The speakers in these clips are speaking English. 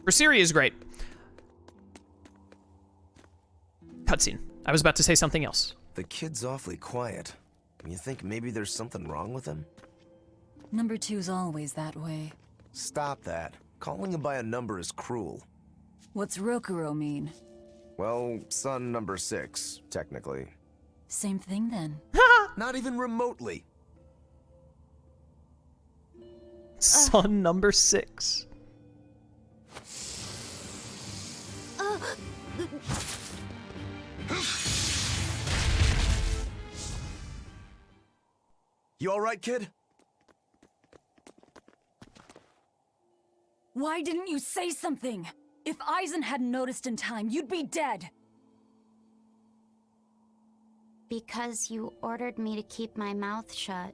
Berseria is great. Cutscene. I was about to say something else. The kid's awfully quiet. You think maybe there's something wrong with him? Number 2's always that way. Stop that. Calling him by a number is cruel. What's Rokuro mean? Well, son number 6, technically. Same thing then. Not even remotely. Son number 6. You alright, kid? Why didn't you say something? If Aizen hadn't noticed in time, you'd be dead. Because you ordered me to keep my mouth shut.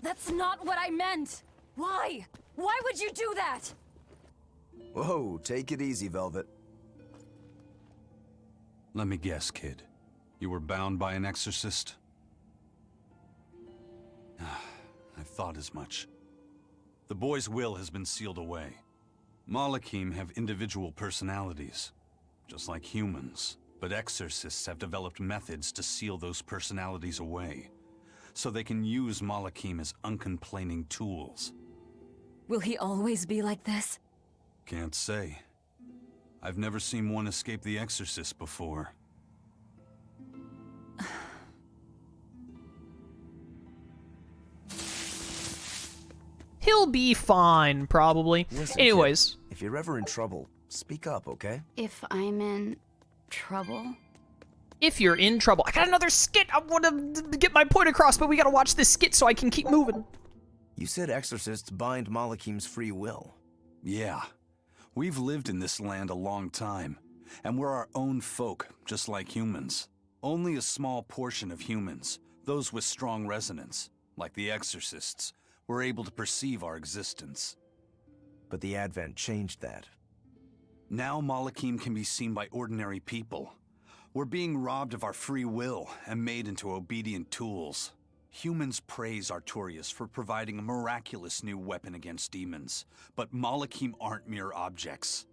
That's not what I meant! Why? Why would you do that? Whoa, take it easy, Velvet. Let me guess, kid. You were bound by an exorcist? I thought as much. The boy's will has been sealed away. Malakim have individual personalities, just like humans. But exorcists have developed methods to seal those personalities away, so they can use Malakim as uncomplaining tools. Will he always be like this? Can't say. I've never seen one escape the exorcist before. He'll be fine, probably. Listen, Anyways. kid, if you're ever in trouble, speak up, okay? If I'm in trouble? If you're in trouble. I got another skit. I want to get my point across, but we got to watch this skit so I can keep moving. You said exorcists bind Malakim's free will. Yeah. We've lived in this land a long time, and we're our own folk, just like humans. Only a small portion of humans, those with strong resonance, like the exorcists, were able to perceive our existence. But the Advent changed that. Now Malakim can be seen by ordinary people. We're being robbed of our free will and made into obedient tools. Humans praise Artorias for providing a miraculous new weapon against demons, but Malakim aren't mere objects.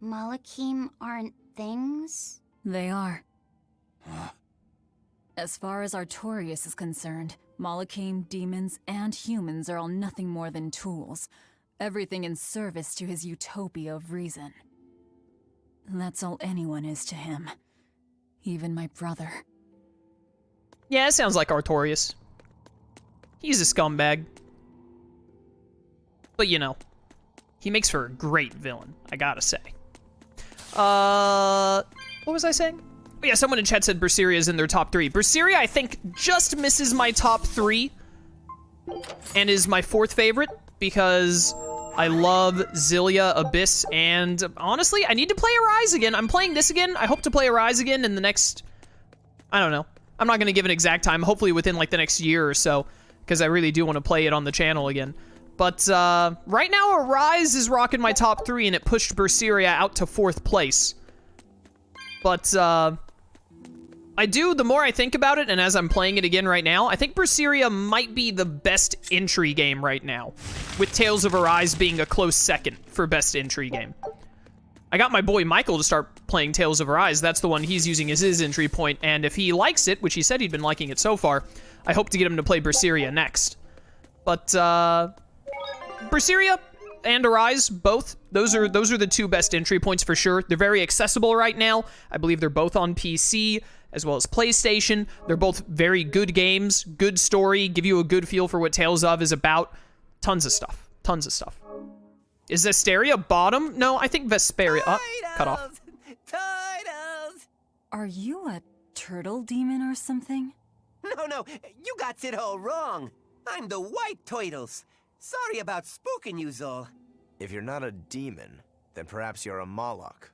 Malakim aren't things? They are. Huh? As far as Artorias is concerned, Malakim, demons, and humans are all nothing more than tools. Everything in service to his utopia of reason. That's all anyone is to him. Even my brother. Yeah, it sounds like Artorias. He's a scumbag. But you know, he makes for a great villain, I gotta say. What was I saying? Oh yeah, someone in chat said Berseria is in their top 3. Berseria, I think, just misses my top 3 and is my 4th favorite because I love Zillia, Abyss, and honestly, I need to play Arise again. I'm playing this again. I hope to play Arise again in the next, I don't know. I'm not going to give an exact time, hopefully within like the next year or so, because I really do want to play it on the channel again. But right now, Arise is rocking my top 3, and it pushed Berseria out to 4th place. But the more I think about it, and as I'm playing it again right now, I think Berseria might be the best entry game right now, with Tales of Arise being a close second for best entry game. I got my boy Michael to start playing Tales of Arise. That's the one he's using as his entry point, and if he likes it, which he said he'd been liking it so far, I hope to get him to play Berseria next. But, Berseria and Arise, both, those are the 2 best entry points for sure. They're very accessible right now. I believe they're both on PC, as well as PlayStation. They're both very good games, good story, give you a good feel for what Tales of is about. Tons of stuff. Tons of stuff. Is Zestiria bottom? No, I think Vesperia. Oh, cut off. Titles! Are you a turtle demon or something? No, you got it all wrong. I'm the white turtles. Sorry about spooking you, Zol. If you're not a demon, then perhaps you're a Moloch.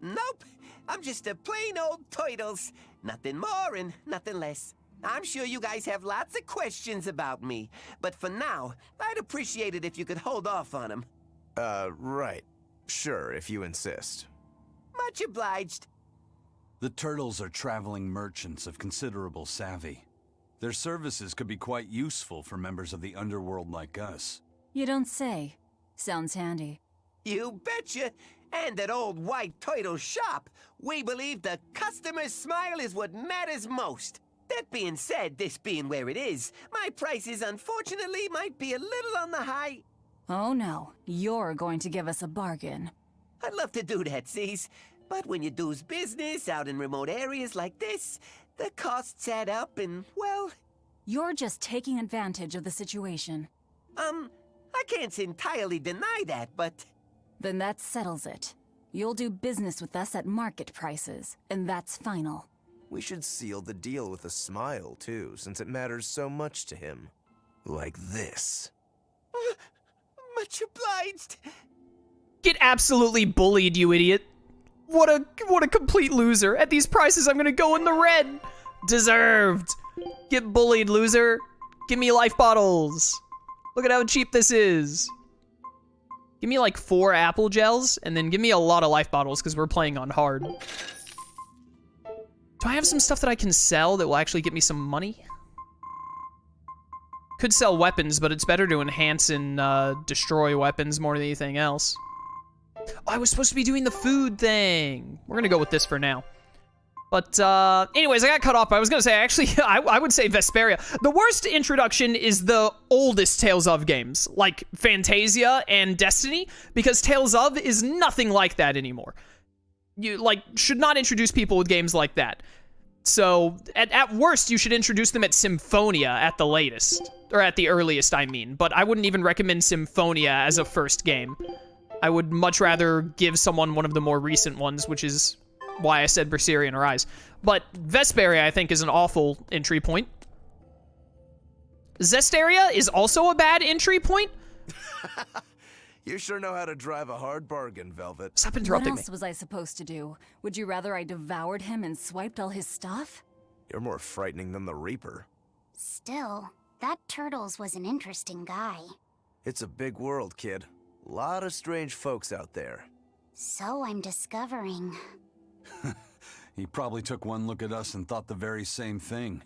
Nope, I'm just a plain old turtles. Nothing more and nothing less. I'm sure you guys have lots of questions about me, but for now, I'd appreciate it if you could hold off on them. Right. Sure, if you insist. Much obliged. The turtles are traveling merchants of considerable savvy. Their services could be quite useful for members of the underworld like us. You don't say. Sounds handy. You betcha. And at old White Turtle shop, we believe the customer's smile is what matters most. That being said, this being where it is, my prices unfortunately might be a little on the high. Oh no, you're going to give us a bargain. I'd love to do that, C's. But when you do's business out in remote areas like this, the costs add up and, well... You're just taking advantage of the situation. I can't entirely deny that, but... Then that settles it. You'll do business with us at market prices, and that's final. We should seal the deal with a smile, too, since it matters so much to him. Like this. Much obliged. Get absolutely bullied, you idiot. What a complete loser. At these prices, I'm gonna go in the red. Deserved. Get bullied, loser. Give me life bottles. Look at how cheap this is. Give me like 4 apple gels, and then give me a lot of life bottles, because we're playing on hard. Do I have some stuff that I can sell that will actually get me some money? Could sell weapons, but it's better to enhance and destroy weapons more than anything else. Oh, I was supposed to be doing the food thing. We're gonna go with this for now. But anyways, I got cut off. I was gonna say, actually, I would say Vesperia. The worst introduction is the oldest Tales of games, like Fantasia and Destiny, because Tales of is nothing like that anymore. You, like, should not introduce people with games like that. So, at worst, you should introduce them at Symphonia at the latest. Or at the earliest, I mean. But I wouldn't even recommend Symphonia as a first game. I would much rather give someone one of the more recent ones, which is why I said Berseria and Arise. But Vesperia, I think, is an awful entry point. Zestiria is also a bad entry point. You sure know how to drive a hard bargain, Velvet. Stop What interrupting me. else was I supposed to do? Would you rather I devoured him and swiped all his stuff? You're more frightening than the Reaper. Still, that Turtles was an interesting guy. It's a big world, kid. Lot of strange folks out there. So I'm discovering. He probably took one look at us and thought the very same thing.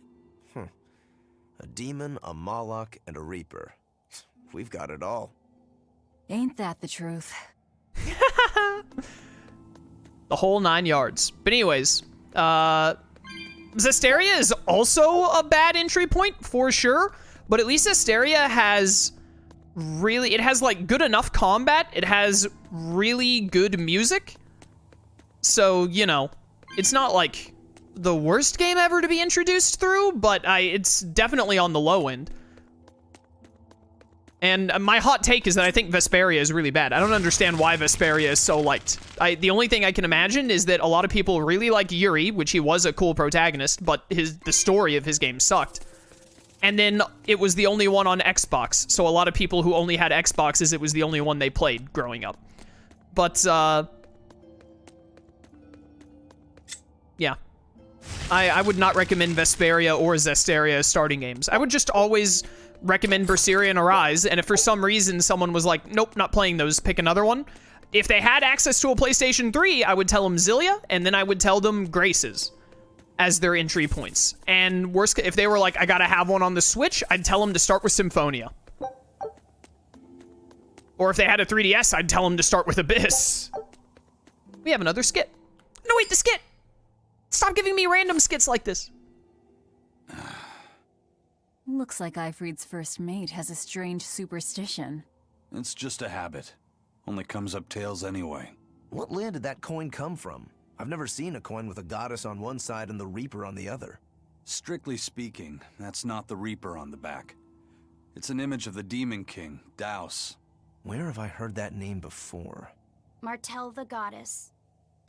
A demon, a Moloch, and a Reaper. We've got it all. Ain't that the truth? The whole 9 yards. But anyways, Zestiria is also a bad entry point, for sure. But at least Zestiria has really... It has, like, good enough combat. It has really good music. So, you know, it's not, like, the worst game ever to be introduced through, but it's definitely on the low end. And my hot take is that I think Vesperia is really bad. I don't understand why Vesperia is so liked. The only thing I can imagine is that a lot of people really like Yuri, which he was a cool protagonist, but the story of his game sucked. And then it was the only one on Xbox, so a lot of people who only had Xboxes, it was the only one they played growing up. But, yeah. I would not recommend Vesperia or Zestiria as starting games. I would just always recommend Berseria and Arise, and if for some reason someone was like, nope, not playing those, pick another one. If they had access to a PlayStation 3, I would tell them Zillia, and then I would tell them Graces as their entry points. And worst, if they were like, I gotta have one on the Switch, I'd tell them to start with Symphonia. Or if they had a 3DS, I'd tell them to start with Abyss. We have another skit. No, wait, the skit! Stop giving me random skits like this. Looks like Ifrid's first mate has a strange superstition. It's just a habit. Only comes up tails anyway. What land did that coin come from? I've never seen a coin with a goddess on one side and the Reaper on the other. Strictly speaking, that's not the Reaper on the back. It's an image of the Demon King, Daus. Where have I heard that name before? Martel the goddess.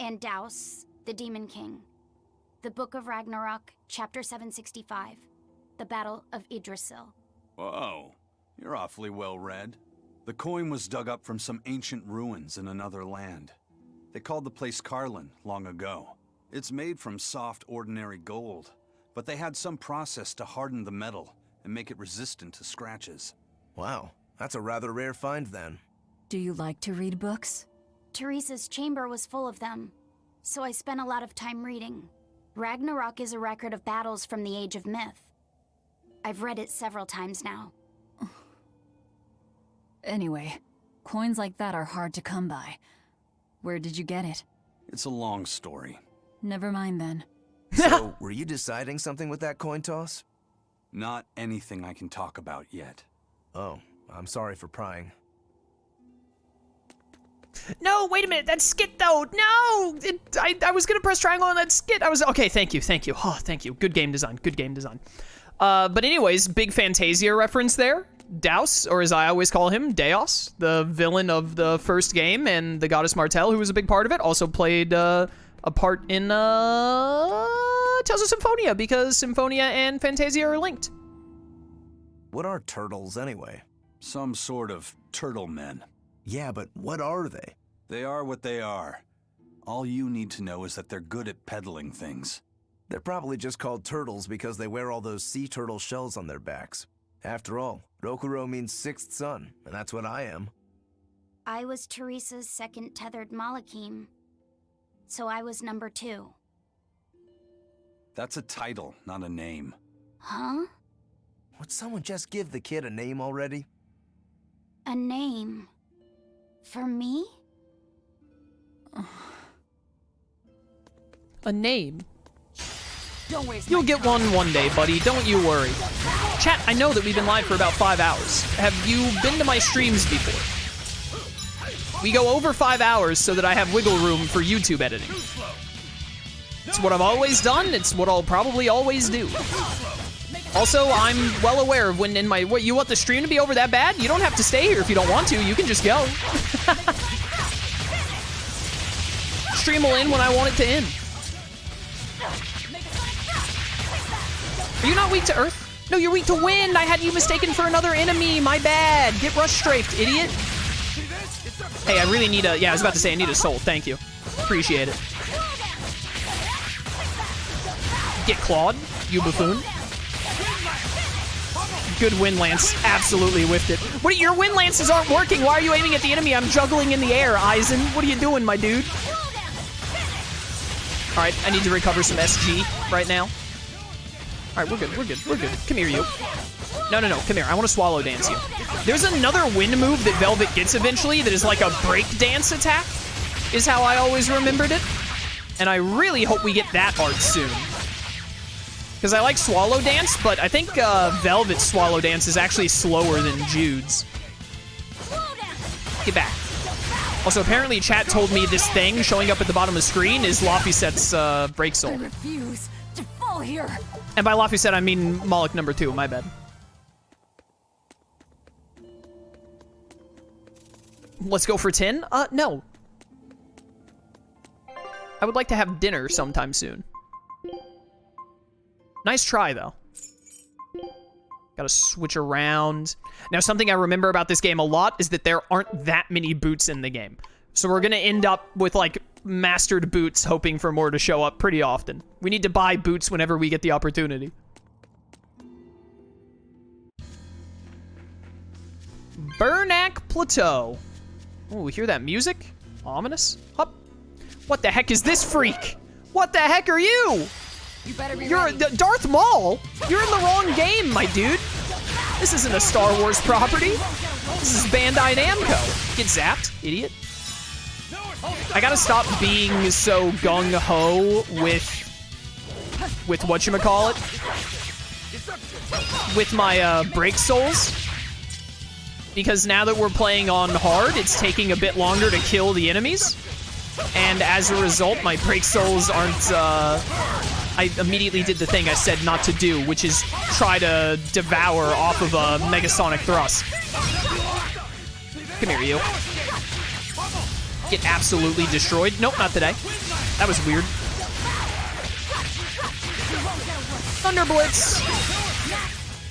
And Daus, the demon king. The Book of Ragnarok, chapter 765. The Battle of Yggdrasil. Whoa, you're awfully well read. The coin was dug up from some ancient ruins in another land. They called the place Carlin long ago. It's made from soft, ordinary gold, but they had some process to harden the metal and make it resistant to scratches. Wow, that's a rather rare find then. Do you like to read books? Teresa's chamber was full of them, so I spent a lot of time reading. Ragnarok is a record of battles from the Age of Myth. I've read it several times now. Anyway, Coins like that are hard to come by. Where did you get it? It's a long story. Never mind then. So, were you deciding something with that coin toss? Not anything I can talk about yet. Oh, I'm sorry for prying. No, wait a minute, that's Skit though. No, I was gonna press triangle on that Skit. Okay. Thank you. Oh, thank you. Good game design. But anyways, big Fantasia reference there. Daus, or as I always call him, Deos, the villain of the first game, and the goddess Martel, who was a big part of it, also played a part in Tales of Symphonia, because Symphonia and Fantasia are linked. What are turtles anyway? Some sort of turtle men. Yeah, but what are they? They are what they are. All you need to know is that they're good at peddling things. They're probably just called turtles because they wear all those sea turtle shells on their backs. After all, Rokuro means sixth son, and that's what I am. I was Teresa's second tethered Malakim, so I was number 2. That's a title, not a name. Huh? Would someone just give the kid a name already? A name? For me? A name. You'll get one day, buddy. Don't you worry. Chat, I know that we've been live for about 5 hours. Have you been to my streams before? We go over 5 hours so that I have wiggle room for YouTube editing. It's what I've always done. It's what I'll probably always do. Also, I'm well aware of when in my... What, you want the stream to be over that bad? You don't have to stay here if you don't want to. You can just go. Stream will end when I want it to end. Are you not weak to Earth? No, you're weak to wind. I had you mistaken for another enemy. My bad. Get rush strafed, idiot. Hey, I really need a... Yeah, I was about to say I need a soul. Thank you. Appreciate it. Get clawed, you buffoon. Good wind lance. Absolutely whiffed it. What? Your wind lances aren't working. Why are you aiming at the enemy? I'm juggling in the air, Aizen. What are you doing, my dude? All right, I need to recover some SG right now. All right, we're good. Come here, you. No, come here. I want to swallow dance you. There's another wind move that Velvet gets eventually that is like a break dance attack, is how I always remembered it. And I really hope we get that art soon. Because I like Swallow Dance, but I think Velvet's Swallow Dance is actually slower than Jude's. Get back. Also, apparently chat told me this thing showing up at the bottom of the screen is Laphicet's Break Soul. I refuse to fall here. And by Laphicet, I mean Moloch number 2, my bad. Let's go for 10? No. I would like to have dinner sometime soon. Nice try, though. Gotta switch around. Now, something I remember about this game a lot is that there aren't that many boots in the game. So we're gonna end up with, like, mastered boots, hoping for more to show up pretty often. We need to buy boots whenever we get the opportunity. Burnak Plateau. Oh, hear that music? Ominous. Hup. What the heck is this freak? What the heck are you? You better be You're ready. Darth Maul. You're in the wrong game, my dude. This isn't a Star Wars property. This is Bandai Namco. Get zapped, idiot. I gotta stop being so gung-ho with whatchamacallit. With my break souls. Because now that we're playing on hard, it's taking a bit longer to kill the enemies. And as a result, my break souls aren't, I immediately did the thing I said not to do, which is try to devour off of a Megasonic Thrust. Come here, you. Get absolutely destroyed. Nope, not today. That was weird. Thunder Blitz.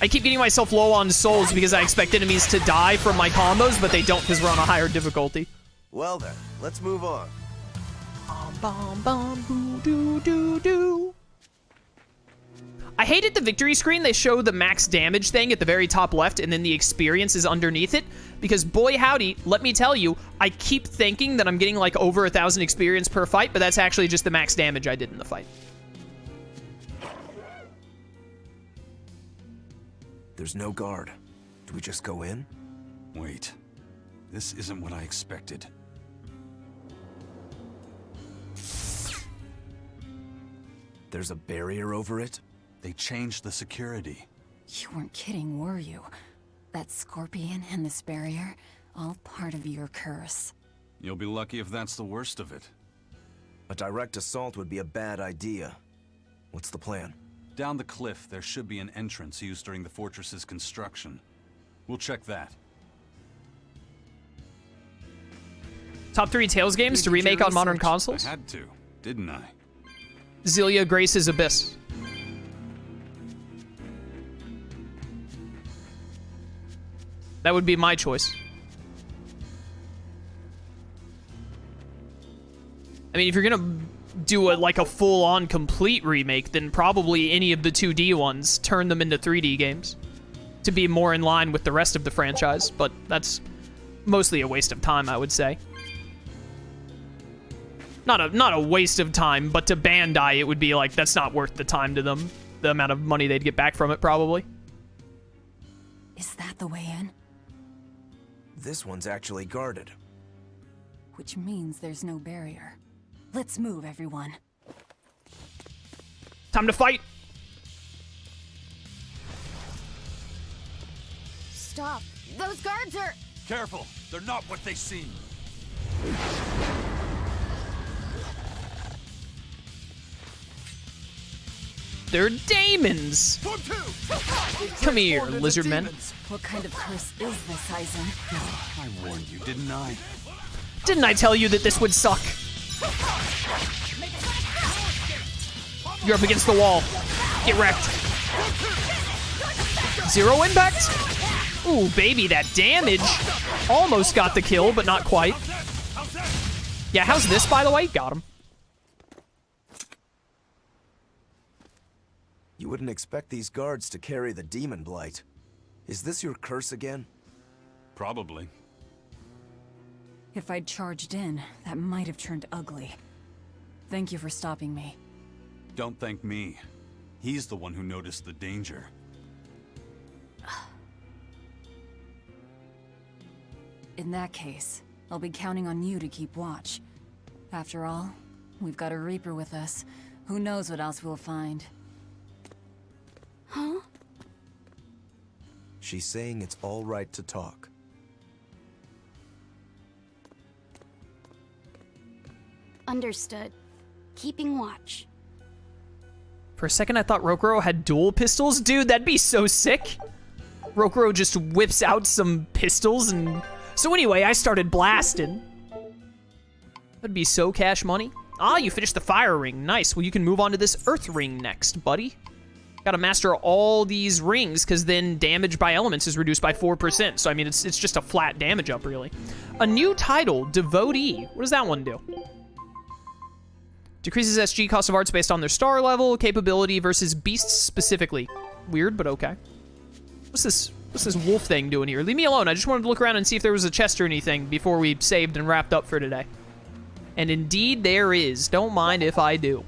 I keep getting myself low on souls because I expect enemies to die from my combos, but they don't because we're on a higher difficulty. Well then, let's move on. Bom, bom, boo, doo, doo, doo. I hated the victory screen. They show the max damage thing at the very top left, and then the experience is underneath it. Because boy howdy, let me tell you, I keep thinking that I'm getting like over 1,000 experience per fight, but that's actually just the max damage I did in the fight. There's no guard. Do we just go in? Wait. This isn't what I expected. There's a barrier over it? They changed the security. You weren't kidding, were you? That scorpion and this barrier, all part of your curse. You'll be lucky if that's the worst of it. A direct assault would be a bad idea. What's the plan? Down the cliff, there should be an entrance used during the fortress's construction. We'll check that. Top 3 Tales games to remake on modern consoles? I had to, didn't I? Zelia Grace's Abyss. That would be my choice. I mean, if you're gonna do like a full-on complete remake, then probably any of the 2D ones, turn them into 3D games to be more in line with the rest of the franchise, but that's mostly a waste of time, I would say. Not a waste of time, but to Bandai, it would be like, that's not worth the time to them. The amount of money they'd get back from it, probably. Is that the way in? This one's actually guarded. Which means there's no barrier. Let's move, everyone. Time to fight! Stop. Those guards are... Careful, they're not what they seem. They're daemons! Come here, lizard men. What kind of curse is this, Aizen? I warned you, didn't I? Didn't I tell you that this would suck? You're up against the wall. Get wrecked. 0 impact? Ooh, baby, that damage. Almost got the kill, but not quite. Yeah, how's this, by the way? Got him. You wouldn't expect these guards to carry the demon blight. Is this your curse again? Probably. If I'd charged in, that might have turned ugly. Thank you for stopping me. Don't thank me. He's the one who noticed the danger. In that case, I'll be counting on you to keep watch. After all, we've got a Reaper with us. Who knows what else we'll find. Huh? She's saying it's all right to talk. Understood. Keeping watch. For a second, I thought Rokuro had dual pistols. Dude, that'd be so sick. Rokuro just whips out some pistols and... So anyway, I started blasting. That'd be so cash money. Ah, you finished the fire ring. Nice. Well, you can move on to this earth ring next, buddy. Gotta master all these rings, because then damage by elements is reduced by 4%. So, I mean, it's just a flat damage up, really. A new title, Devotee. What does that one do? Decreases SG cost of arts based on their star level, capability versus beasts specifically. Weird, but okay. What's this wolf thing doing here? Leave me alone. I just wanted to look around and see if there was a chest or anything before we saved and wrapped up for today. And indeed there is. Don't mind if I do.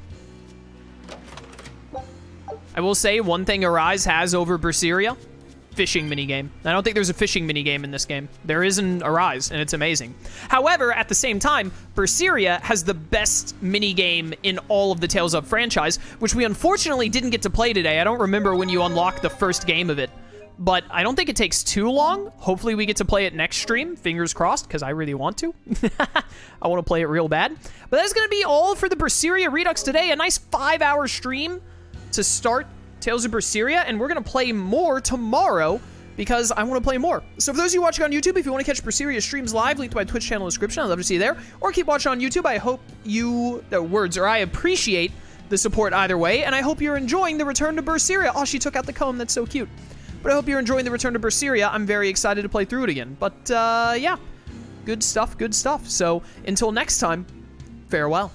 I will say one thing Arise has over Berseria, fishing minigame. I don't think there's a fishing minigame in this game. There is an Arise, and it's amazing. However, at the same time, Berseria has the best minigame in all of the Tales of franchise, which we unfortunately didn't get to play today. I don't remember when you unlock the first game of it, but I don't think it takes too long. Hopefully we get to play it next stream. Fingers crossed, because I really want to. I want to play it real bad. But that's going to be all for the Berseria Redux today. A nice 5-hour stream to start Tales of Berseria, and we're going to play more tomorrow because I want to play more. So for those of you watching on YouTube, if you want to catch Berseria streams live, link to my Twitch channel description. I'd love to see you there. Or keep watching on YouTube. I hope you... I appreciate the support either way, and I hope you're enjoying the return to Berseria. Oh, she took out the comb. That's so cute. But I hope you're enjoying the return to Berseria. I'm very excited to play through it again. But, yeah. Good stuff, good stuff. So, until next time, farewell.